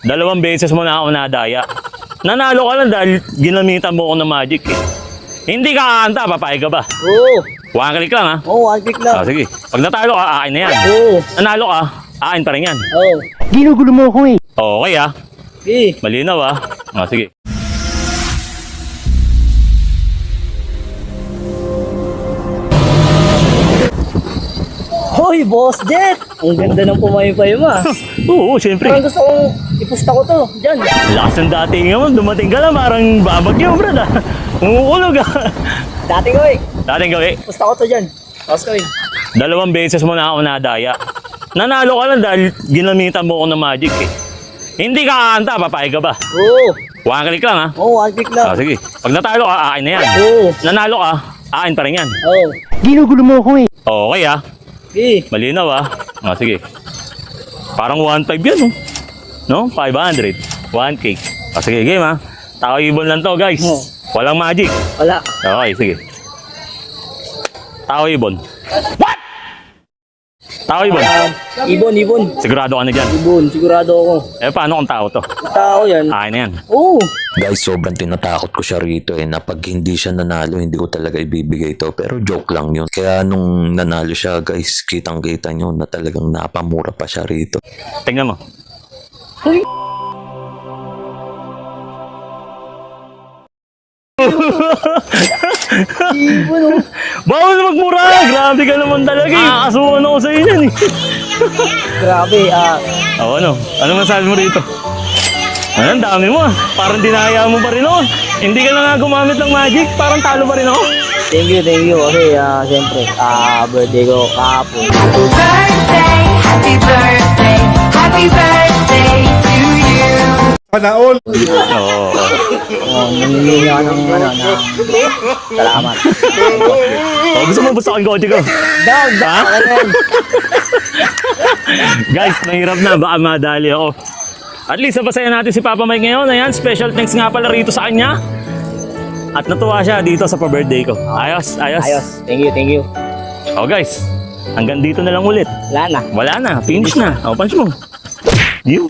Dalawang beses mo na ako nadaya. Nanalo ka lang dahil ginamitan mo ko ng magic eh. Hindi ka kakanta, papayag ka ba? Oo. One click lang ha? Oo, one click lang. Sige. Pag natalo ka, akin na yan. Oo. Nanalo ka, akin pa rin yan. Oo. Ginugulo mo ako eh. Okay ha? Okay. Malinaw ha? Sige. Hoy, Boss Jet! Ang ganda ng pumaypay mo ah. Oo, syempre. Parang gusto kong ipusta ko to. Diyan. Lakas ng dating nga mo, dumating ka lang, parang babagyo, brad ha? Umuulog ha? Dating ko eh. Dating gawi. Ipusta ko to dyan. Tapos ko eh. Dalawang beses mo na ako nadaya. Nanalo ka lang dahil ginamitan mo ko ng magic eh. Hindi ka kakanta, papayag ka ba? Oo. One click lang ha? Oo, one click lang. Sige. Pag natalo ka, akin na yan. Oo. Nanalo ka, akin pa rin yan. Oo. Ginugulo mo ako eh. Okay ha? Okay. Malinaw ha? Sige. Parang 1.5 yan oh. No? 500. 1K. Sige, game ha? Tao ibon lang to guys. Oo. Walang magic. Wala. Okay, sige. Tao ibon. What? Tao ibon. Ibon. Sigurado ka na dyan. Ibon, sigurado ako. Paano kung tao to? Tao yan. Akin na yan. Oo. Guys, sobrang tinatakot ko siya rito na pag hindi siya nanalo, hindi ko talaga ibibigay to. Pero joke lang yun. Kaya nung nanalo siya, guys, kitang-kita nyo na talagang napamura pa siya rito. Tingnan mo. Ibon oh. Bawal magmura! Grabe ka naman talaga eh. Nakakasuhan ako sa inyo eh. Grabe Ano? Ano masabi mo rito? Ang dami mo ah. Parang dinaya mo pa rin ako. Hindi ka na nga gumamit ng magic. Parang talo pa rin ako. Thank you. Kasi siyempre, birthday ko kahapon. Happy birthday to you. Oo. Nangingi ako ng salamat. Gusto mo busakin ko ko? Dog! Ha? Guys, mahirap na. Baka madali ako. At least, napasaya natin si Papa Mike ngayon. Ayan, special thanks nga pala rito sa kanya. At natuwa siya dito sa pa-birthday ko. Ayos. Thank you. Guys, hanggang dito na lang ulit. Wala na. Wala na, finish na. Punch mo.